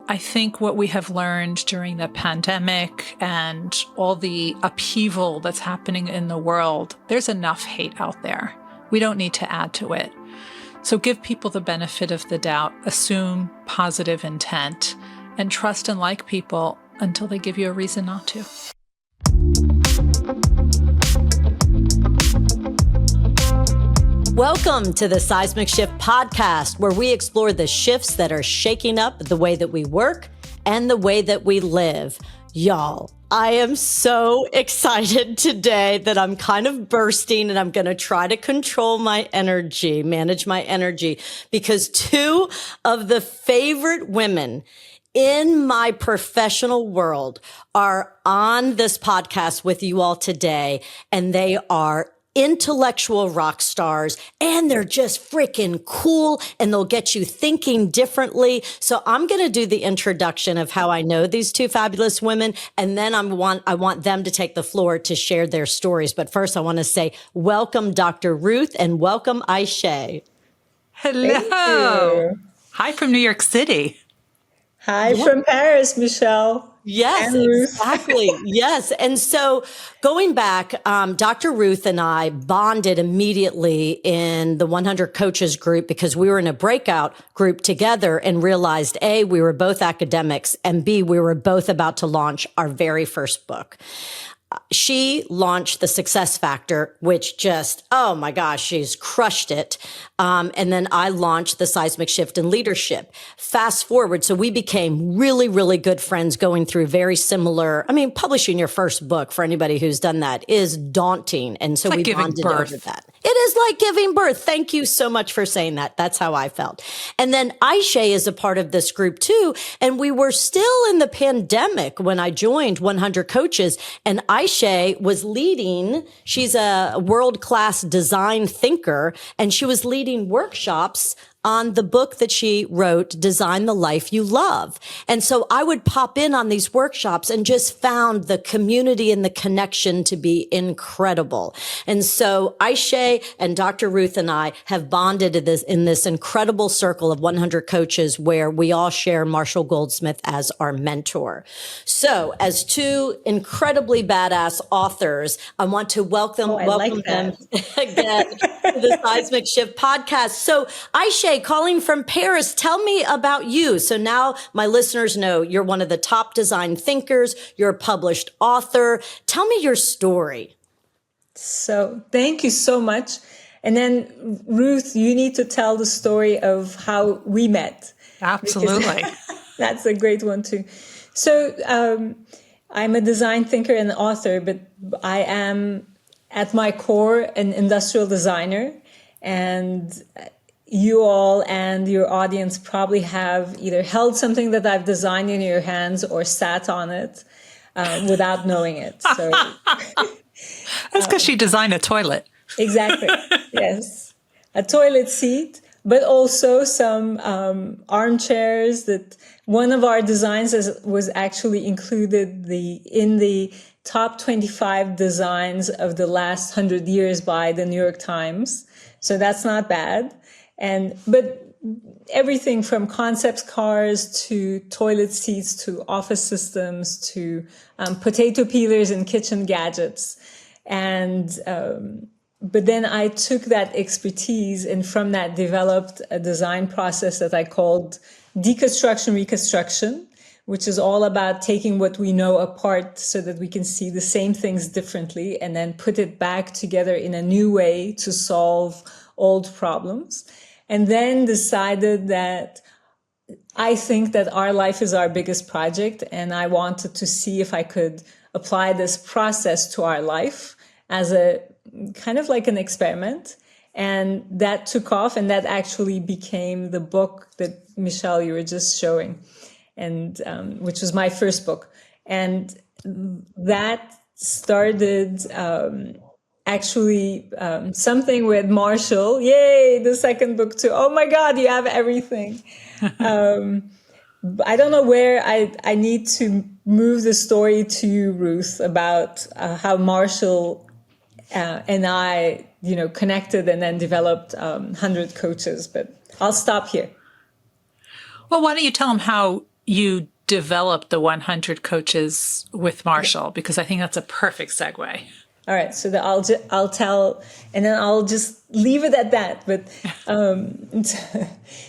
I think what we have learned during the pandemic and all the upheaval that's happening in the world, there's enough hate out there. We don't need to add to it. So give people the benefit of the doubt, assume positive intent, and trust and like people until they give you a reason not to. Welcome to the Seismic Shift podcast, where we explore the shifts that are shaking up the way that we work and the way that we live. Y'all, I am so excited today that I'm kind of bursting, and I'm going to try to control my energy, manage my energy, because two of the favorite women in my professional world are on this podcast with you all today, and they are intellectual rock stars, and they're just freaking cool, and they'll get you thinking differently. So I'm going to do the introduction of how I know these two fabulous women, and then I want them to take the floor to share their stories. But first, I want to say welcome, Dr. Ruth, and welcome, Ayse. Hello. Hi from New York City. Hi from Paris, Michelle. Yes, exactly. Yes. And so going back, Dr. Ruth and I bonded immediately in the 100 Coaches group because we were in a breakout group together and realized, A, we were both academics, and B, we were both about to launch our very first book. She launched The Success Factor, which just, oh my gosh, she's crushed it. And then I launched The Seismic Shift in Leadership. Fast forward, so we became really, really good friends going through very similar, publishing your first book for anybody who's done that is daunting. And so we bonded over that. It is like giving birth. Thank you so much for saying that. That's how I felt. And then Ayse is a part of this group too. And we were still in the pandemic when I joined 100 Coaches, and Ayse was leading, she's a world-class design thinker, and she was leading workshops on the book that she wrote, Design the Life You Love. And so I would pop in on these workshops and just found the community and the connection to be incredible. And so Ayse and Dr. Ruth and I have bonded in this incredible circle of 100 coaches where we all share Marshall Goldsmith as our mentor. So as two incredibly badass authors, I want to welcome them again to the Seismic Shift podcast. So Ayse, calling from Paris, tell me about you. So now my listeners know you're one of the top design thinkers. You're a published author. Tell me your story. So thank you so much. And then Ruth, you need to tell the story of how we met. Absolutely. That's a great one too. So I'm a design thinker and author, but I am at my core an industrial designer. And you all and your audience probably have either held something that I've designed in your hands or sat on it without knowing it. So that's because she designed a toilet. Exactly. Yes. A toilet seat, but also some armchairs. That one of our designs was actually included in the top 25 designs of the last 100 years by the New York Times. So that's not bad. But everything from concept cars to toilet seats to office systems to potato peelers and kitchen gadgets. But then I took that expertise and from that developed a design process that I called deconstruction reconstruction, which is all about taking what we know apart so that we can see the same things differently and then put it back together in a new way to solve old problems. And then decided that I think that our life is our biggest project. And I wanted to see if I could apply this process to our life as a kind of like an experiment. And that took off, and that actually became the book that Michelle, you were just showing, and which was my first book. And that started something with Marshall. Yay, the second book too. Oh my God, you have everything. I don't know where I need to move the story to you, Ruth, about how Marshall and I, connected and then developed 100 Coaches, but I'll stop here. Well, why don't you tell them how you developed the 100 coaches with Marshall, because I think that's a perfect segue. All right, so I'll tell, and then I'll just leave it at that. But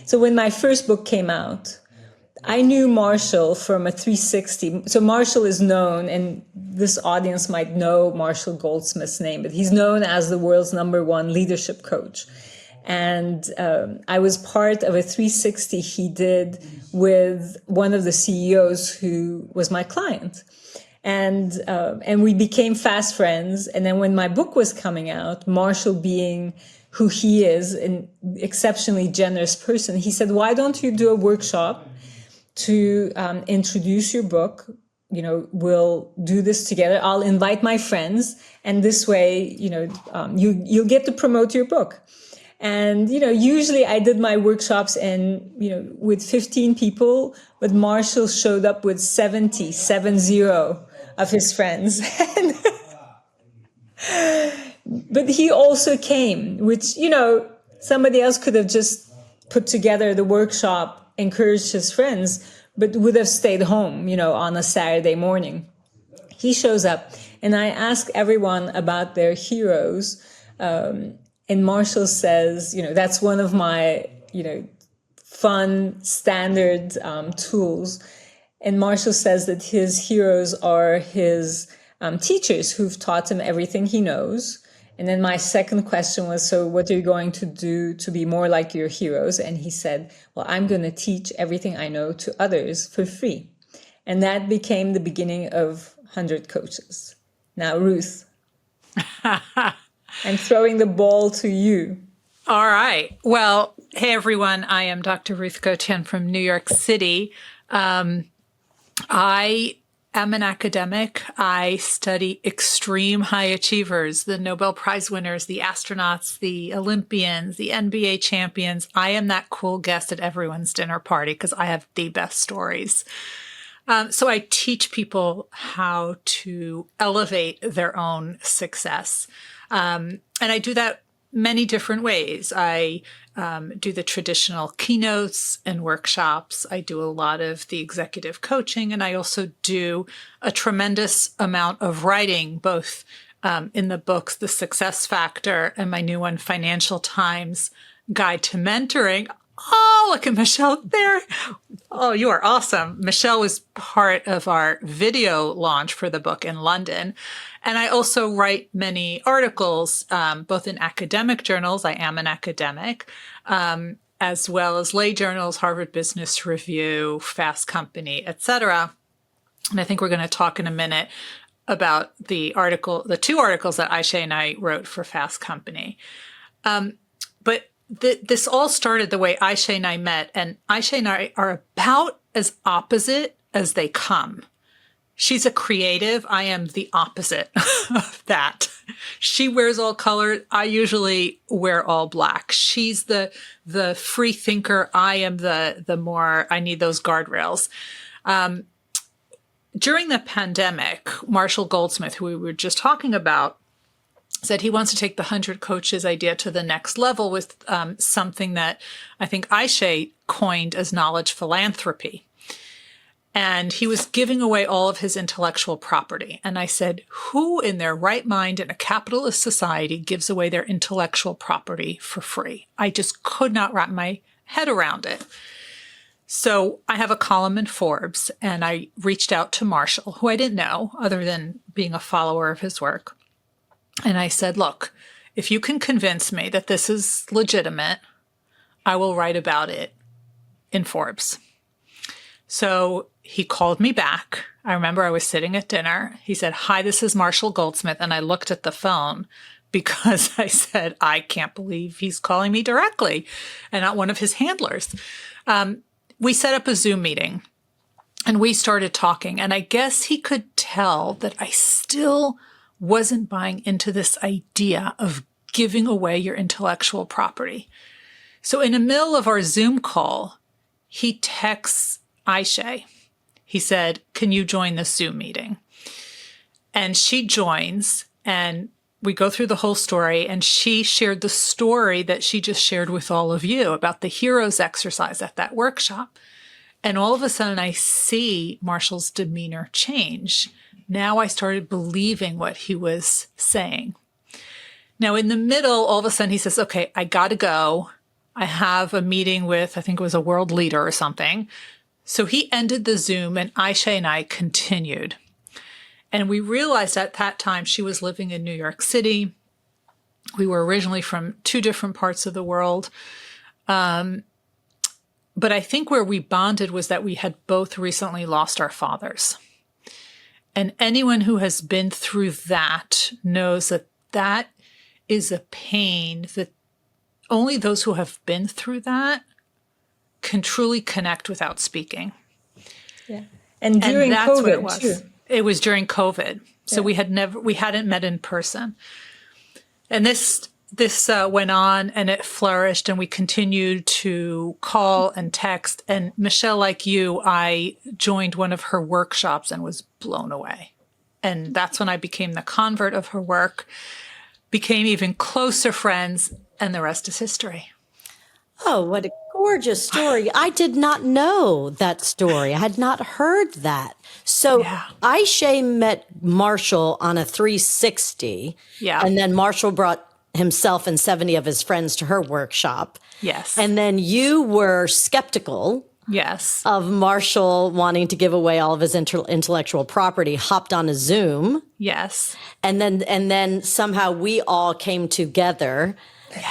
so when my first book came out, I knew Marshall from a 360. So Marshall is known, and this audience might know Marshall Goldsmith's name, but he's known as the world's #1 leadership coach. And I was part of a 360 he did with one of the CEOs who was my client. And we became fast friends. And then when my book was coming out, Marshall, being who he is, an exceptionally generous person, he said, why don't you do a workshop to introduce your book? You know, we'll do this together. I'll invite my friends. And this way, you know, you'll get to promote your book. And, you know, usually I did my workshops with 15 people, but Marshall showed up with 70 of his friends. But he also came, which, you know, somebody else could have just put together the workshop, encouraged his friends, but would have stayed home, you know, on a Saturday morning. He shows up, and I ask everyone about their heroes. And Marshall says, you know, that's one of my, you know, fun standard tools. And Marshall says that his heroes are his teachers who've taught him everything he knows. And then my second question was, so what are you going to do to be more like your heroes? And he said, well, I'm going to teach everything I know to others for free. And that became the beginning of 100 Coaches. Now, Ruth, I'm throwing the ball to you. All right. Well, hey, everyone. I am Dr. Ruth Gotian from New York City. I am an academic. I study extreme high achievers, the Nobel Prize winners, the astronauts, the Olympians, the NBA champions. I am that cool guest at everyone's dinner party because I have the best stories. So I teach people how to elevate their own success. And I do that many different ways. I do the traditional keynotes and workshops. I do a lot of the executive coaching, and I also do a tremendous amount of writing, both in the books, The Success Factor, and my new one, Financial Times Guide to Mentoring. Oh, look at Michelle there. Oh, you are awesome. Michelle was part of our video launch for the book in London. And I also write many articles, both in academic journals. I am an academic, as well as lay journals, Harvard Business Review, Fast Company, etc. And I think we're going to talk in a minute about the two articles that Ayse and I wrote for Fast Company. But this all started the way Ayse and I met, and Ayse and I are about as opposite as they come. She's a creative. I am the opposite of that. She wears all colors. I usually wear all black. She's the free thinker. I am the more, I need those guardrails. During the pandemic, Marshall Goldsmith, who we were just talking about, said he wants to take the 100 Coaches idea to the next level with something that I think Ayse coined as knowledge philanthropy. And he was giving away all of his intellectual property. And I said, who in their right mind in a capitalist society gives away their intellectual property for free? I just could not wrap my head around it. So I have a column in Forbes, and I reached out to Marshall, who I didn't know other than being a follower of his work. And I said, look, if you can convince me that this is legitimate, I will write about it in Forbes. So he called me back. I remember I was sitting at dinner. He said, hi, this is Marshall Goldsmith. And I looked at the phone because I said, I can't believe he's calling me directly and not one of his handlers. We set up a Zoom meeting and we started talking. And I guess he could tell that I still wasn't buying into this idea of giving away your intellectual property. So in the middle of our Zoom call, he texts Ayse. He said, can you join the Zoom meeting? And she joins, and we go through the whole story, and she shared the story that she just shared with all of you about the heroes exercise at that workshop. And all of a sudden I see Marshall's demeanor change. Now I started believing what he was saying. Now in the middle, all of a sudden he says, okay, I got to go. I have a meeting with, I think it was a world leader or something. So he ended the Zoom and Ayse and I continued. And we realized at that time she was living in New York City. We were originally from two different parts of the world. But I think where we bonded was that we had both recently lost our fathers. And anyone who has been through that knows that that is a pain that only those who have been through that can truly connect without speaking. Yeah. And during that's COVID what it was. too. It was during COVID. So Yeah. we hadn't met in person. And this went on and it flourished and we continued to call and text. And Michelle, like you, I joined one of her workshops and was blown away. And that's when I became the convert of her work, became even closer friends, and the rest is history. Oh, what a gorgeous story. I did not know that story. I had not heard that. So Ayse met Marshall on a 360. Yeah. And then Marshall brought himself and 70 of his friends to her workshop. Yes. And then you were skeptical Yes. of Marshall wanting to give away all of his intellectual property, hopped on a Zoom. Yes. And then somehow we all came together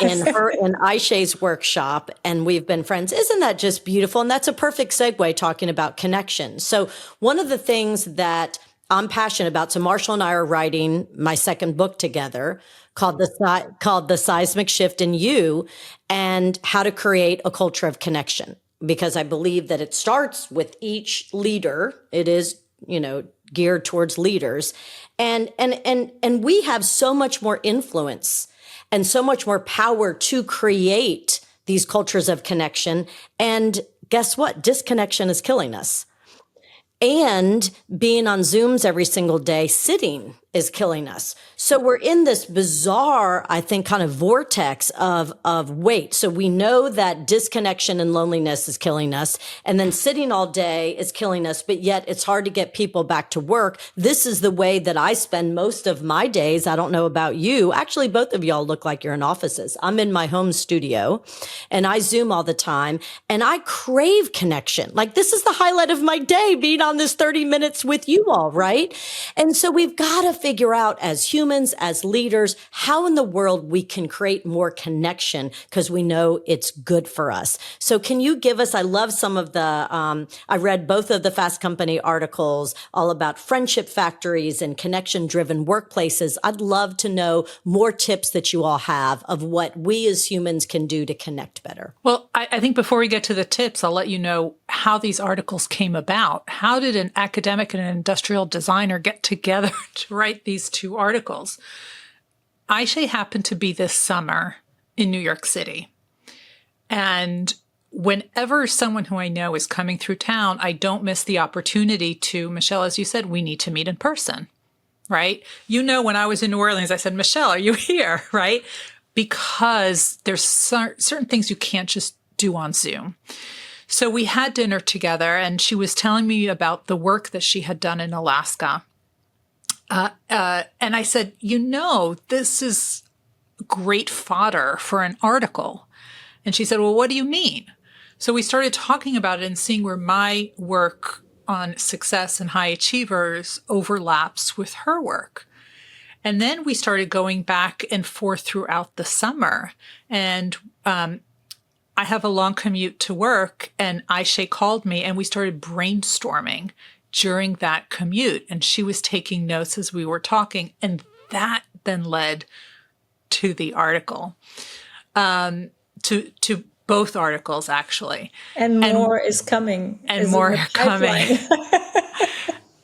in Ayse's workshop, and we've been friends. Isn't that just beautiful? And that's a perfect segue talking about connection. So one of the things that I'm passionate about, so Marshall and I are writing my second book together called the Seismic Shift in You, and how to create a culture of connection. Because I believe that it starts with each leader. It is, geared towards leaders. And we have so much more influence and so much more power to create these cultures of connection. And guess what? Disconnection is killing us. And being on Zooms every single day, sitting, is killing us. So we're in this bizarre, I think, kind of vortex of wait. So we know that disconnection and loneliness is killing us, and then sitting all day is killing us, but yet it's hard to get people back to work. This is the way that I spend most of my days. I don't know about you. Actually, both of y'all look like you're in offices. I'm in my home studio and I Zoom all the time, and I crave connection. Like, this is the highlight of my day, being on this 30 minutes with you all, right? And so we've got to figure out, as humans, as leaders, how in the world we can create more connection, because we know it's good for us. So can you give us, I love some of the, I read both of the Fast Company articles all about friendship factories and connection-driven workplaces. I'd love to know more tips that you all have of what we as humans can do to connect better. Well, I think before we get to the tips, I'll let you know how these articles came about. How did an academic and an industrial designer get together to write these two articles? Ayse happened to be this summer in New York City. And whenever someone who I know is coming through town, I don't miss the opportunity to, Michelle, as you said, we need to meet in person, right? When I was in New Orleans, I said, Michelle, are you here, right? Because there's certain things you can't just do on Zoom. So we had dinner together, and she was telling me about the work that she had done in Alaska. And I said, this is great fodder for an article. And she said, well, what do you mean? So we started talking about it and seeing where my work on success and high achievers overlaps with her work. And then we started going back and forth throughout the summer. And I have a long commute to work, and Ayse called me and we started brainstorming during that commute. And she was taking notes as we were talking. And that then led to the article, to both articles, actually. And more is coming. And more are coming.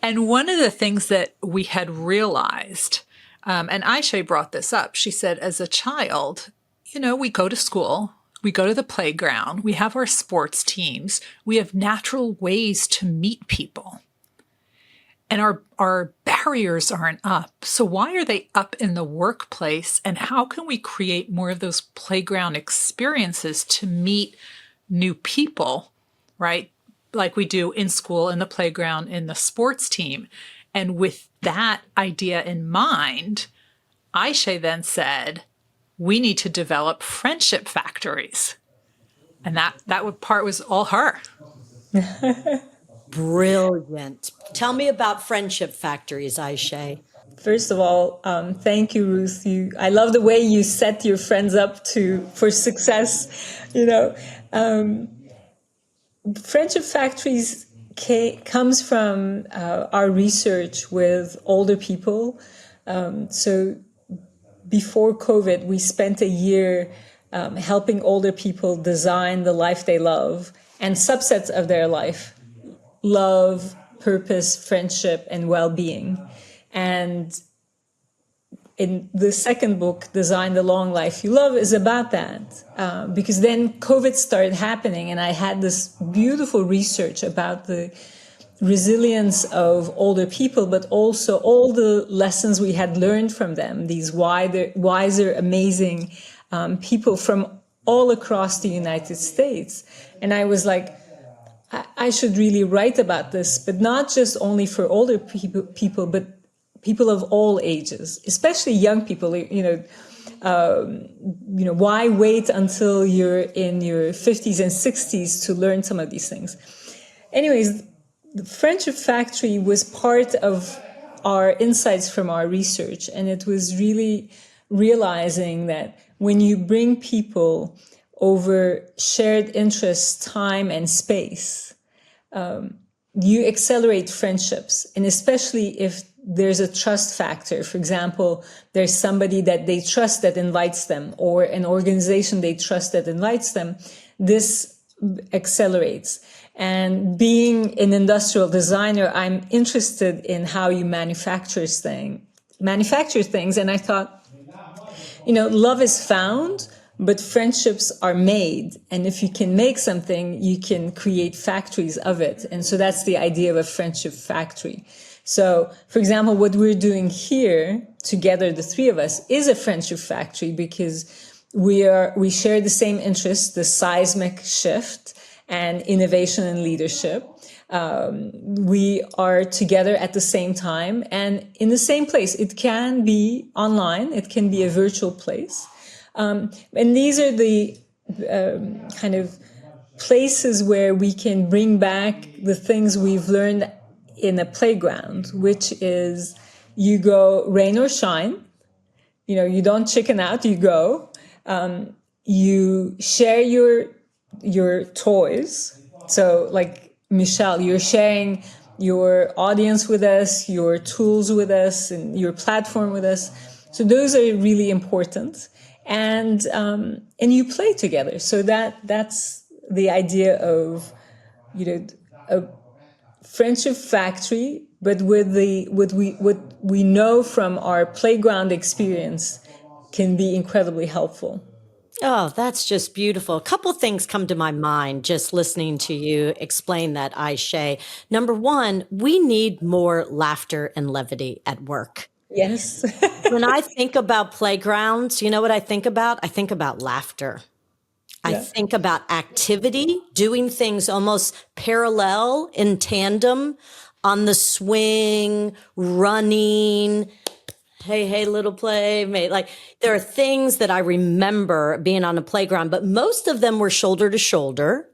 And one of the things that we had realized, and Ayse brought this up, she said, as a child, we go to school, we go to the playground, we have our sports teams, we have natural ways to meet people. And our barriers aren't up. So why are they up in the workplace? And how can we create more of those playground experiences to meet new people, right? like we do in school, in the playground, in the sports team. And with that idea in mind, Ayse then said, we need to develop friendship factories. And that part was all her. Brilliant. Tell me about friendship factories, Ayse. First of all, thank you, Ruth. I love the way you set your friends up for success. Friendship factories comes from our research with older people. So before COVID, we spent a year helping older people design the life they love and subsets of their life: love, purpose, friendship, and well-being. And in the second book, Design the Long Life You Love, is about that. Because then COVID started happening, and I had this beautiful research about the resilience of older people, but also all the lessons we had learned from them, these wiser, amazing people from all across the United States. And I was like, I should really write about this, but not just only for older people, but people of all ages, especially young people. Why wait until you're in your 50s and 60s to learn some of these things? Anyways, the Friendship Factory was part of our insights from our research, and it was really realizing that when you bring people over shared interests, time, and space, you accelerate friendships, and especially if there's a trust factor. For example, there's somebody that they trust that invites them, or an organization they trust that invites them. This accelerates. And being an industrial designer, I'm interested in how you manufacture things. And I thought, love is found, but friendships are made. And if you can make something, you can create factories of it. And so that's the idea of a friendship factory. So, for example, what we're doing here together, the three of us, is a friendship factory because we share the same interests, the seismic shift and innovation and leadership. We are together at the same time and in the same place. It can be online. It can be a virtual place. And these are the kind of places where we can bring back the things we've learned in a playground, which is you go rain or shine. You don't chicken out, you go. You share your toys. So like Michelle, you're sharing your audience with us, your tools with us, and your platform with us. So those are really important. And you play together. So that's the idea of, a friendship factory, but with what we know from our playground experience can be incredibly helpful. Oh, that's just beautiful. A couple things come to my mind just listening to you explain that, Ayse. Number one, we need more laughter and levity at work. Yes. When I think about playgrounds, you know what I think about? I think about laughter. I think about activity, doing things almost parallel in tandem on the swing, running. Hey, little playmate. Like there are things that I remember being on a playground, but most of them were shoulder to shoulder.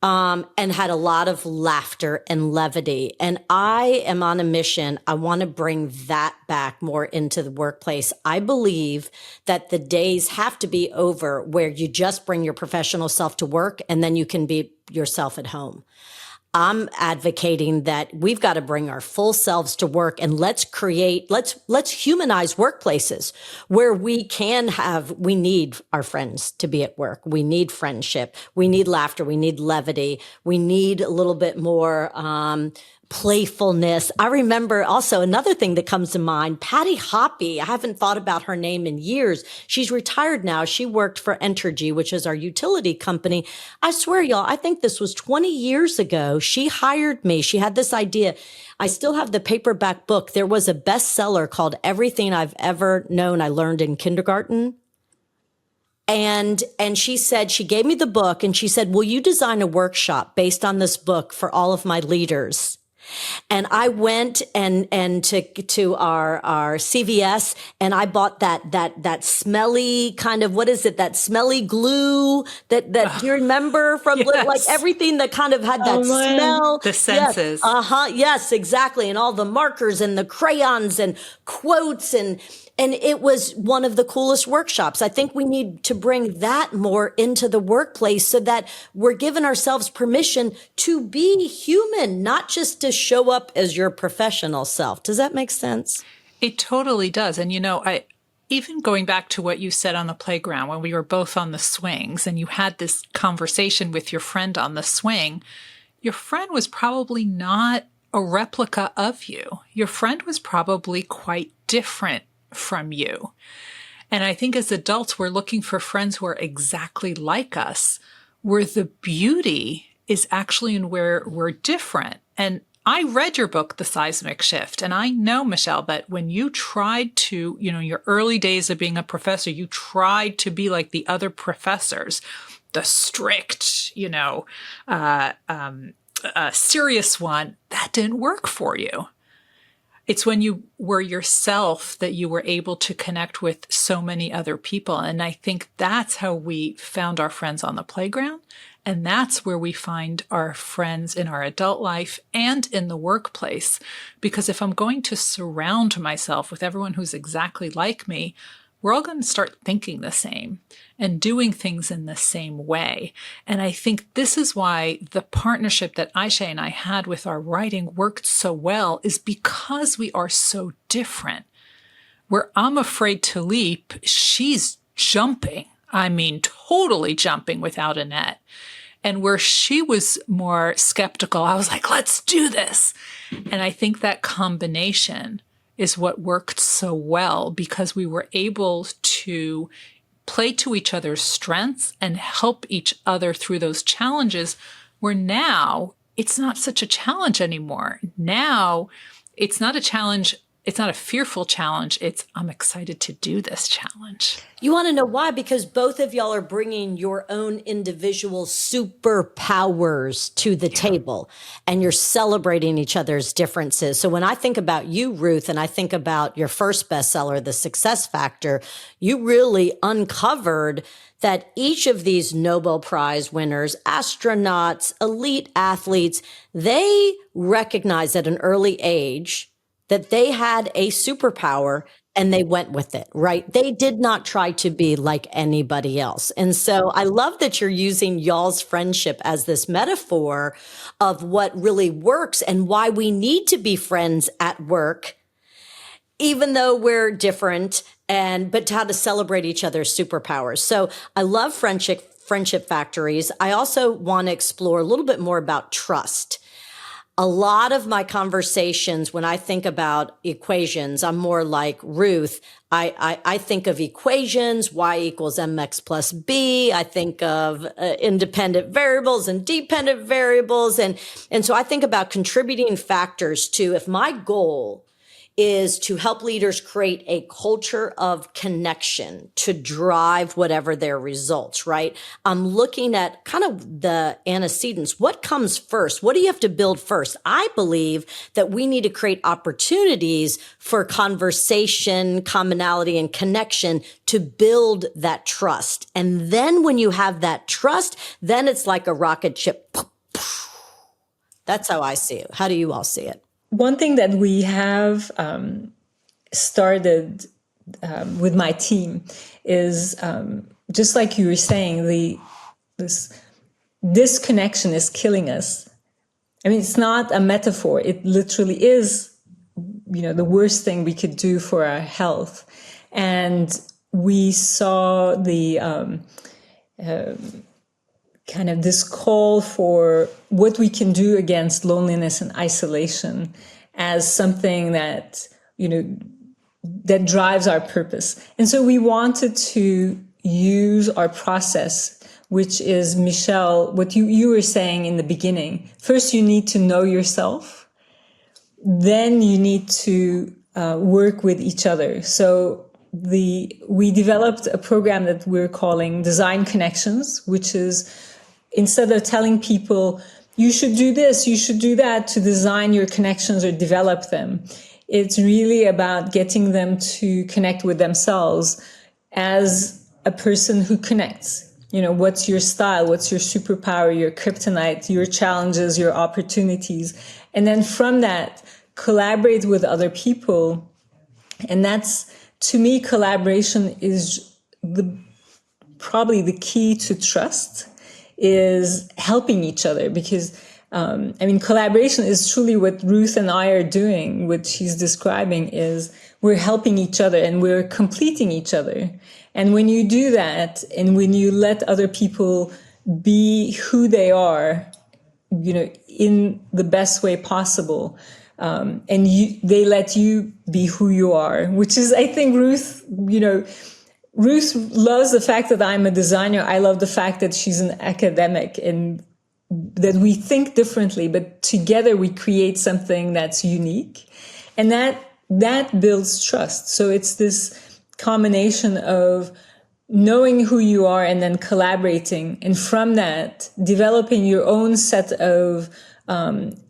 And had a lot of laughter and levity. And I am on a mission. I want to bring that back more into the workplace. I believe that the days have to be over where you just bring your professional self to work and then you can be yourself at home. I'm advocating that we've got to bring our full selves to work and let's humanize workplaces where we need our friends to be at work. We need friendship. We need laughter. We need levity. We need a little bit more, playfulness. I remember also another thing that comes to mind, Patty Hoppy. I haven't thought about her name in years. She's retired now. She worked for Entergy, which is our utility company. I swear, y'all, I think this was 20 years ago. She hired me. She had this idea. I still have the paperback book. There was a bestseller called Everything I've Ever Known I Learned in Kindergarten. And she said, she gave me the book and she said, will you design a workshop based on this book for all of my leaders? And I went and to our CVS and I bought that smelly kind of, what is it? That smelly glue that do you remember from like everything that kind of had that smell? The senses. Yes. Yes, exactly. And all the markers and the crayons and quotes and it was one of the coolest workshops. I think we need to bring that more into the workplace so that we're giving ourselves permission to be human, not just to show up as your professional self. Does that make sense? It totally does. And, even going back to what you said on the playground when we were both on the swings and you had this conversation with your friend on the swing, your friend was probably not a replica of you. Your friend was probably quite different from you. And I think as adults, we're looking for friends who are exactly like us, where the beauty is actually in where we're different. And I read your book, The Seismic Shift, and I know, Michelle, that when you tried to, your early days of being a professor, you tried to be like the other professors, the strict, serious one. That didn't work for you. It's when you were yourself that you were able to connect with so many other people. And I think that's how we found our friends on the playground. And that's where we find our friends in our adult life and in the workplace. Because if I'm going to surround myself with everyone who's exactly like me, we're all going to start thinking the same and doing things in the same way. And I think this is why the partnership that Ayse and I had with our writing worked so well, is because we are so different. Where I'm afraid to leap, she's jumping. I mean, totally jumping without a net. And where she was more skeptical, I was like, let's do this. And I think that combination is what worked so well, because we were able to play to each other's strengths and help each other through those challenges, where now it's not such a challenge anymore. Now it's not a challenge. It's not a fearful challenge. It's, I'm excited to do this challenge. You want to know why? Because both of y'all are bringing your own individual superpowers to the table, and you're celebrating each other's differences. So when I think about you, Ruth, and I think about your first bestseller, The Success Factor, you really uncovered that each of these Nobel Prize winners, astronauts, elite athletes, they recognize at an early age that they had a superpower and they went with it, right? They did not try to be like anybody else. And so I love that you're using y'all's friendship as this metaphor of what really works and why we need to be friends at work, even though we're different, but how to celebrate each other's superpowers. So I love friendship factories. I also want to explore a little bit more about trust. A lot of my conversations, when I think about equations, I'm more like Ruth. I think of equations, y equals mx plus b. I think of independent variables and dependent variables. And so I think about contributing factors to, if my goal is to help leaders create a culture of connection to drive whatever their results, right? I'm looking at kind of the antecedents. What comes first? What do you have to build first? I believe that we need to create opportunities for conversation, commonality, and connection to build that trust. And then when you have that trust, then it's like a rocket ship. That's how I see it. How do you all see it? One thing that we have started with my team is just like you were saying, this disconnection is killing us. I mean, it's not a metaphor. It literally is, the worst thing we could do for our health. And we saw the kind of this call for what we can do against loneliness and isolation as something that, that drives our purpose. And so we wanted to use our process, which is, Michelle, what you were saying in the beginning. First, you need to know yourself. Then you need to work with each other. So we developed a program that we're calling Design Connections, which is, instead of telling people, you should do this, you should do that to design your connections or develop them, it's really about getting them to connect with themselves as a person who connects. You know, what's your style? What's your superpower, your kryptonite, your challenges, your opportunities? And then from that, collaborate with other people. And that's, to me, collaboration is probably the key to trust, is helping each other. Because, collaboration is truly what Ruth and I are doing. What she's describing is we're helping each other and we're completing each other. And when you do that, and when you let other people be who they are, you know, in the best way possible, and they let you be who you are, which is, I think, Ruth loves the fact that I'm a designer. I love the fact that she's an academic and that we think differently, but together we create something that's unique. And that builds trust. So it's this combination of knowing who you are and then collaborating. And from that, developing your own set of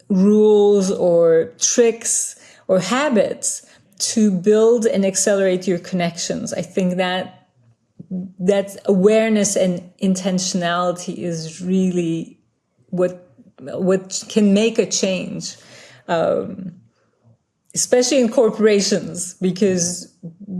rules or tricks or habits to build and accelerate your connections. I think that awareness and intentionality is really what can make a change. Especially in corporations, because,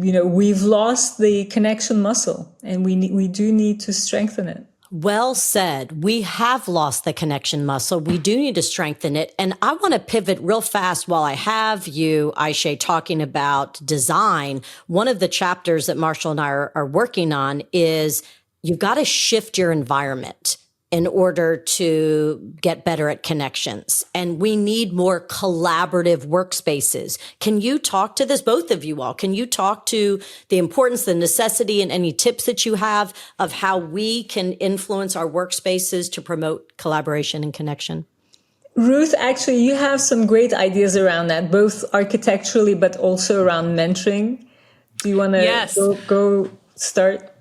you know, we've lost the connection muscle and we do need to strengthen it. Well said. We have lost the connection muscle. We do need to strengthen it. And I want to pivot real fast while I have you, Ayse, talking about design. One of the chapters that Marshall and I are working on is you've got to shift your environment in order to get better at connections. And we need more collaborative workspaces. Can you talk to this, both of you all? Can you talk to the importance, the necessity, and any tips that you have of how we can influence our workspaces to promote collaboration and connection? Ruth, actually, you have some great ideas around that, both architecturally, but also around mentoring. Do you want to go start?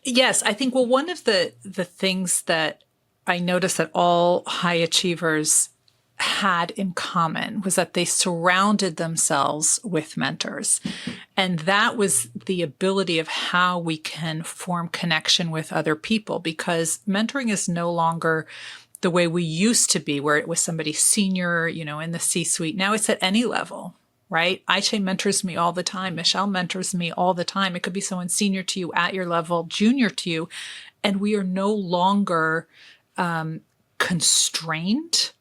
Yes, I think, well, one of the things that I noticed that all high achievers had in common was that they surrounded themselves with mentors. And that was the ability of how we can form connection with other people, because mentoring is no longer the way we used to be, where it was somebody senior, you know, in the C-suite. Now it's at any level. Right? Ayse mentors me all the time. Michelle mentors me all the time. It could be someone senior to you, at your level, junior to you. And we are no longer constrained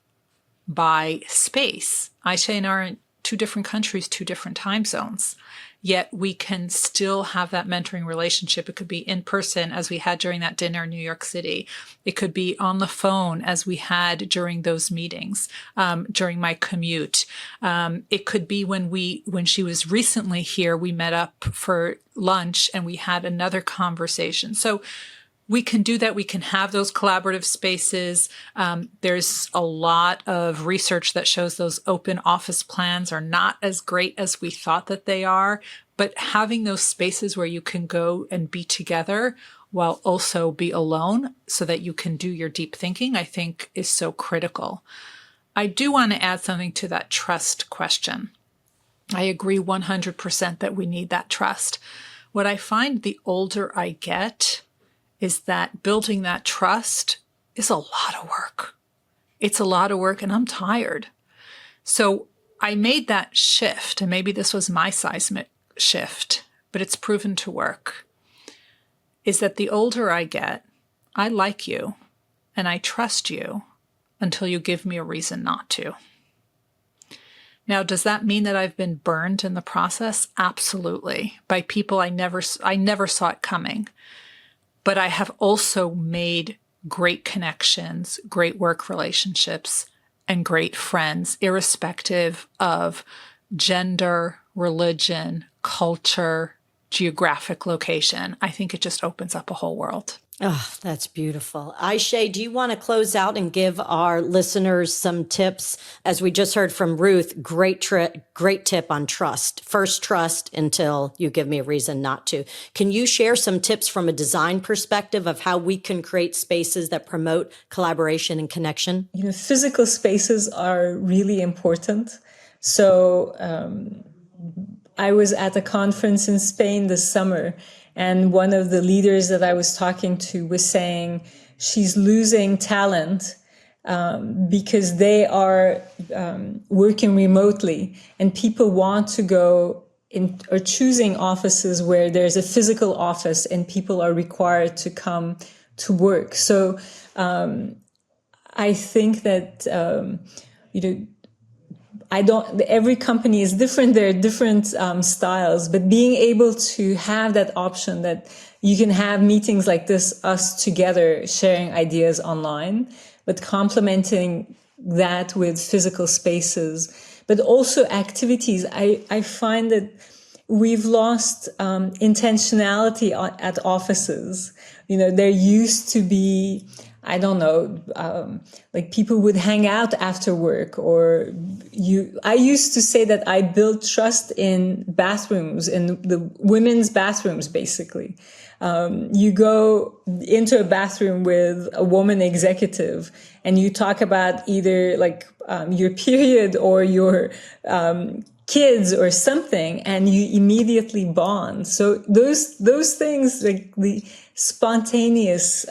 by space. Ayse and I are in 2 different countries, 2 different time zones. Yet we can still have that mentoring relationship. It could be in person, as we had during that dinner in New York City. It could be on the phone, as we had during those meetings, during my commute. It could be when she was recently here, we met up for lunch and we had another conversation. So we can do that. We can have those collaborative spaces. There's a lot of research that shows those open office plans are not as great as we thought that they are, but having those spaces where you can go and be together while also be alone so that you can do your deep thinking, I think is so critical. I do want to add something to that trust question. I agree 100% that we need that trust. What I find the older I get is that building that trust is a lot of work. It's a lot of work and I'm tired. So I made that shift, and maybe this was my seismic shift, but it's proven to work, is that the older I get, I like you and I trust you until you give me a reason not to. Now, does that mean that I've been burned in the process? Absolutely. By people I never saw it coming. But I have also made great connections, great work relationships, and great friends, irrespective of gender, religion, culture, geographic location. I think it just opens up a whole world. Oh, that's beautiful. Ayse, do you want to close out and give our listeners some tips? As we just heard from Ruth, great tip on trust. First trust until you give me a reason not to. Can you share some tips from a design perspective of how we can create spaces that promote collaboration and connection? Physical spaces are really important. So I was at a conference in Spain this summer, and one of the leaders that I was talking to was saying she's losing talent because they are working remotely, and people want to go in or choosing offices where there's a physical office and people are required to come to work. So I think that every company is different. There are different styles, but being able to have that option that you can have meetings like this, us together sharing ideas online, but complementing that with physical spaces, but also activities. I find that we've lost intentionality at offices. There used to be, I don't know, like people would hang out after work, I used to say that I built trust in bathrooms, in the women's bathrooms, basically. You go into a bathroom with a woman executive and you talk about either like your period or your kids or something, and you immediately bond. So those things, like the spontaneous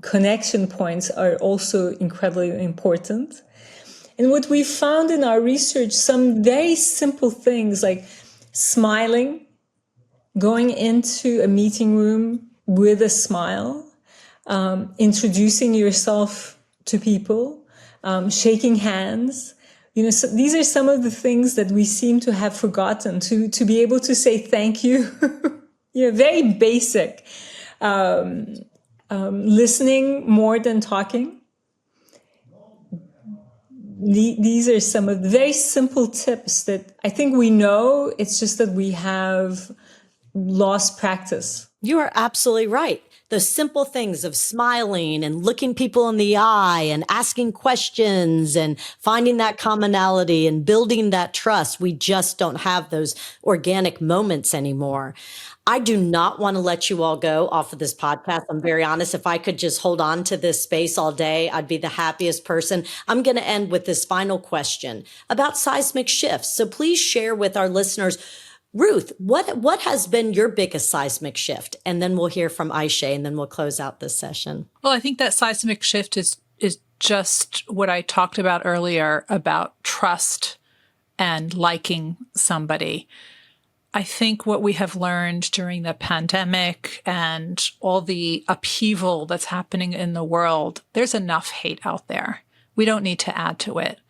connection points, are also incredibly important. And what we found in our research, some very simple things like smiling, going into a meeting room with a smile, introducing yourself to people, shaking hands. So these are some of the things that we seem to have forgotten, to be able to say thank you. Very basic. Listening more than talking. These are some of the very simple tips that I think we know. It's just that we have lost practice. You are absolutely right. Those simple things of smiling and looking people in the eye and asking questions and finding that commonality and building that trust. We just don't have those organic moments anymore. I do not want to let you all go off of this podcast. I'm very honest. If I could just hold on to this space all day, I'd be the happiest person. I'm going to end with this final question about seismic shifts. So please share with our listeners, Ruth, what has been your biggest seismic shift? And then we'll hear from Ayse, and then we'll close out this session. Well, I think that seismic shift is just what I talked about earlier about trust and liking somebody. I think what we have learned during the pandemic and all the upheaval that's happening in the world, there's enough hate out there. We don't need to add to it.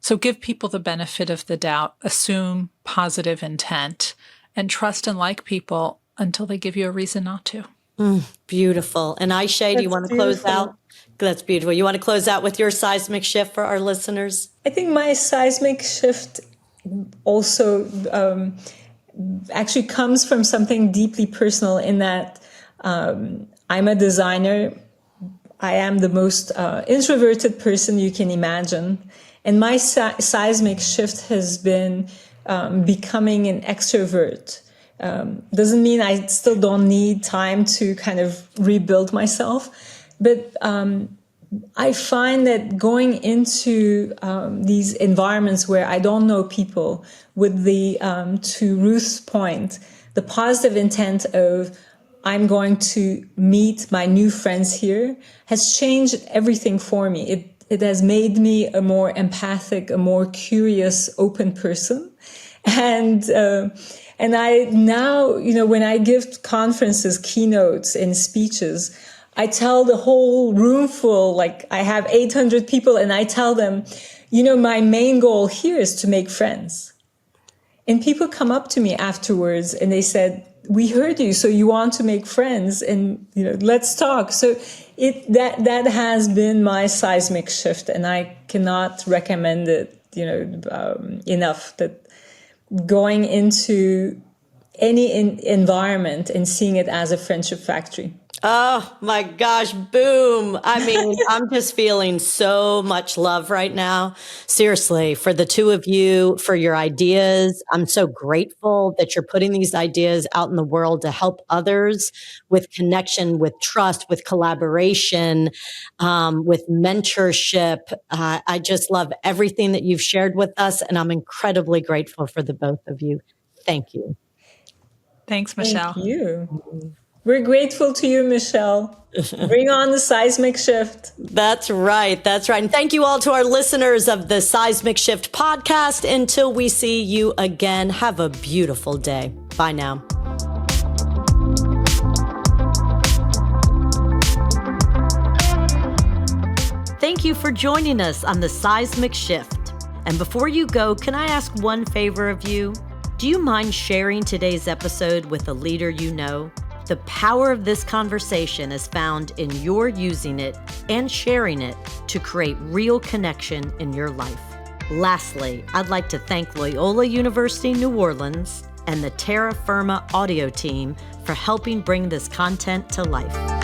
So give people the benefit of the doubt, assume positive intent, and trust and like people until they give you a reason not to. Beautiful. And Ayse, do you want to close out? That's beautiful. You want to close out with your seismic shift for our listeners? I think my seismic shift also actually comes from something deeply personal, in that I'm a designer. I am the most introverted person you can imagine. And my seismic shift has been becoming an extrovert. Doesn't mean I still don't need time to kind of rebuild myself. But I find that going into these environments where I don't know people, with the, to Ruth's point, the positive intent of I'm going to meet my new friends here has changed everything for me. It has made me a more empathic, a more curious, open person. And I now, when I give conferences, keynotes, and speeches, I tell the whole room full, like I have 800 people, and I tell them, my main goal here is to make friends. And people come up to me afterwards and they said, we heard you, so you want to make friends, and let's talk. So that has been my seismic shift, and I cannot recommend it enough. That going into any environment and seeing it as a friendship factory. Oh my gosh, boom. I mean, I'm just feeling so much love right now. Seriously, for the two of you, for your ideas. I'm so grateful that you're putting these ideas out in the world to help others with connection, with trust, with collaboration, with mentorship. I just love everything that you've shared with us, and I'm incredibly grateful for the both of you. Thank you. Thanks, Michelle. Thank you. We're grateful to you, Michelle. Bring on the seismic shift. That's right. That's right. And thank you all to our listeners of the Seismic Shift podcast. Until we see you again, have a beautiful day. Bye now. Thank you for joining us on the Seismic Shift. And before you go, can I ask one favor of you? Do you mind sharing today's episode with a leader you know? The power of this conversation is found in your using it and sharing it to create real connection in your life. Lastly, I'd like to thank Loyola University New Orleans and the Terra Firma audio team for helping bring this content to life.